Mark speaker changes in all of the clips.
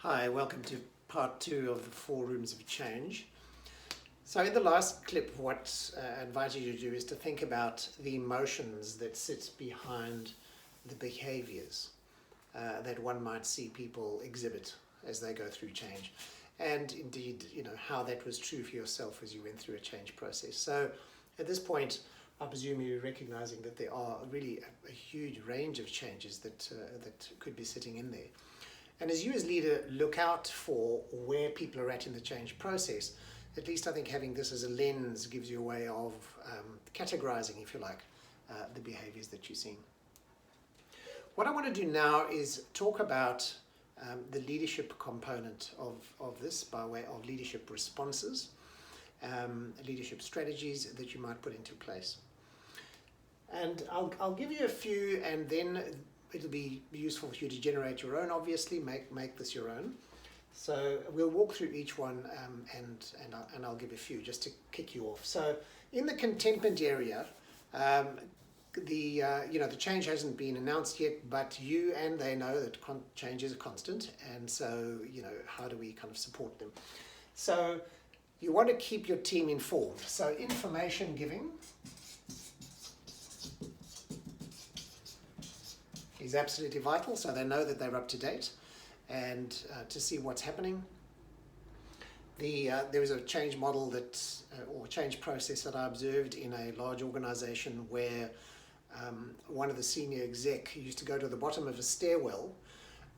Speaker 1: Hi, welcome to part 2 of the 4 Rooms of Change. So in the last clip, what I invited you to do is to think about the emotions that sit behind the behaviors that one might see people exhibit as they go through change. And indeed, how that was true for yourself as you went through a change process. So at this point, I presume you're recognizing that there are really a huge range of changes that could be sitting in there. And as you as leader look out for where people are at in the change process, at least I think having this as a lens gives you a way of categorizing, if you like, the behaviors that you're seeing. What I want to do now is talk about the leadership component of this by way of leadership responses, leadership strategies that you might put into place. And I'll give you a few, and then it'll be useful for you to generate your own, obviously, make this your own. So we'll walk through each one and I'll give a few just to kick you off. So in the contentment area, the change hasn't been announced yet, but you and they know that change is a constant, and so how do we kind of support them? So you want to keep your team informed. So information giving is absolutely vital, so they know that they're up to date and to see what's happening. There was a change model or change process that I observed in a large organization where one of the senior exec used to go to the bottom of a stairwell,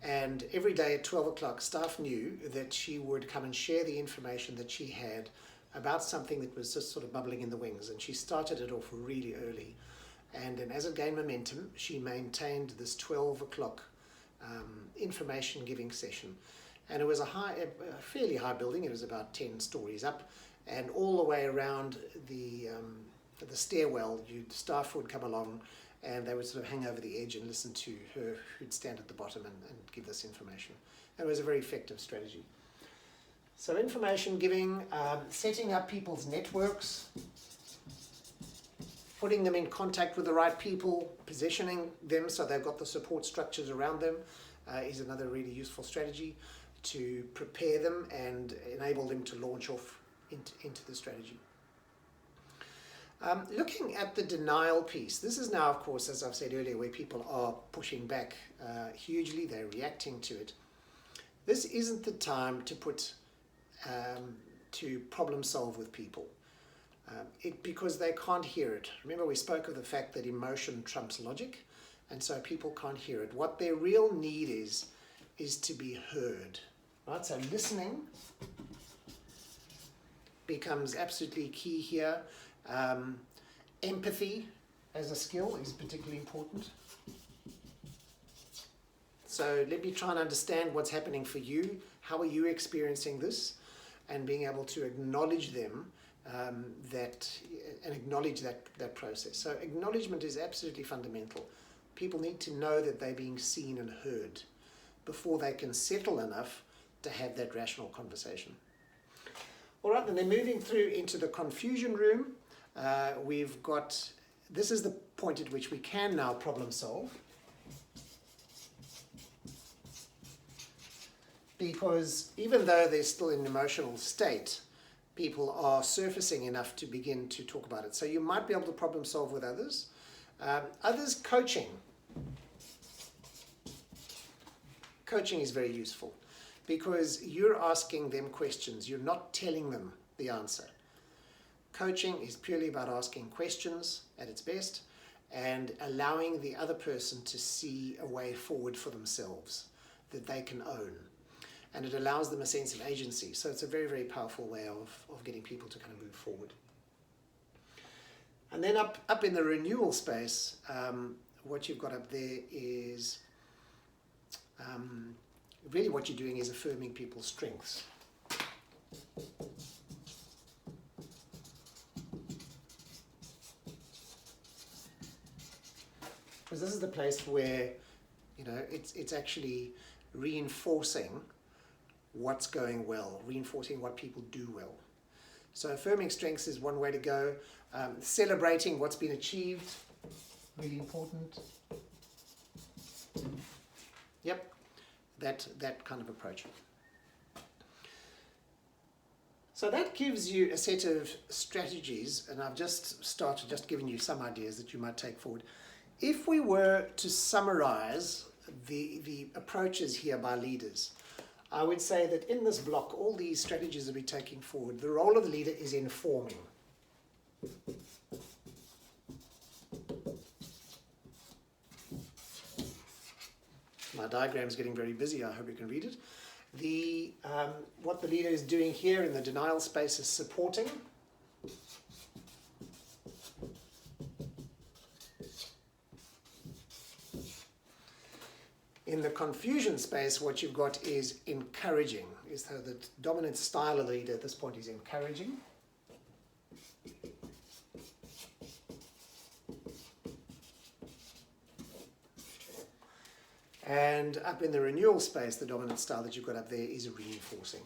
Speaker 1: and every day at 12 o'clock staff knew that she would come and share the information that she had about something that was just sort of bubbling in the wings, and she started it off really early. And then as it gained momentum, she maintained this 12 o'clock information giving session. And it was a fairly high building. It was about 10 stories up, and all the way around the stairwell, staff would come along and they would sort of hang over the edge and listen to her who'd stand at the bottom and give this information. And it was a very effective strategy. So information giving, setting up people's networks, putting them in contact with the right people, positioning them so they've got the support structures around them is another really useful strategy to prepare them and enable them to launch off into the strategy. Looking at the denial piece, this is now, of course, as I've said earlier, where people are pushing back hugely, they're reacting to it. This isn't the time to to problem solve with people. Because they can't hear it. Remember, we spoke of the fact that emotion trumps logic, and so people can't hear it. What their real need is to be heard. Right? So listening becomes absolutely key here. Empathy as a skill is particularly important. So let me try and understand what's happening for you. How are you experiencing this? And being able to acknowledge them and acknowledge that process. So acknowledgement is absolutely fundamental. People need to know that they're being seen and heard before they can settle enough to have that rational conversation. All right, and then moving through into the confusion room, this is the point at which we can now problem solve. Because even though they're still in an emotional state, people are surfacing enough to begin to talk about it. So you might be able to problem solve with others. Others coaching. Coaching is very useful because you're asking them questions. You're not telling them the answer. Coaching is purely about asking questions at its best and allowing the other person to see a way forward for themselves that they can own. And it allows them a sense of agency. So it's a very, very powerful way of getting people to kind of move forward. And then up in the renewal space, what you've got up there is really what you're doing is affirming people's strengths. Because this is the place where it's actually reinforcing what's going well, reinforcing what people do well. So affirming strengths is one way to go. Celebrating what's been achieved, really important. Yep, that kind of approach. So that gives you a set of strategies, and I've just given you some ideas that you might take forward. If we were to summarize the approaches here by leaders, I would say that in this block, all these strategies that we're taking forward, the role of the leader is informing. My diagram is getting very busy. I hope you can read it. What the leader is doing here in the denial space is supporting. In the confusion space, what you've got is encouraging. So the dominant style of the leader at this point is encouraging. And up in the renewal space, the dominant style that you've got up there is reinforcing.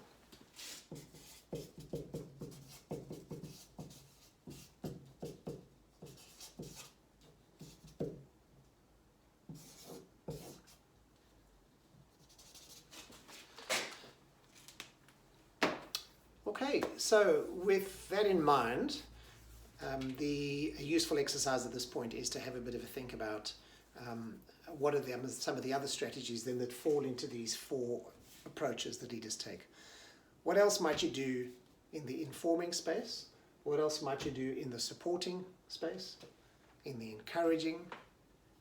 Speaker 1: Okay, so with that in mind, the useful exercise at this point is to have a bit of a think about what are some of the other strategies then that fall into these four approaches that leaders take. What else might you do in the informing space? What else might you do in the supporting space, in the encouraging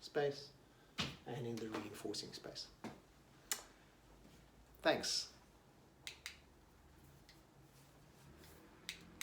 Speaker 1: space, and in the reinforcing space? Thanks.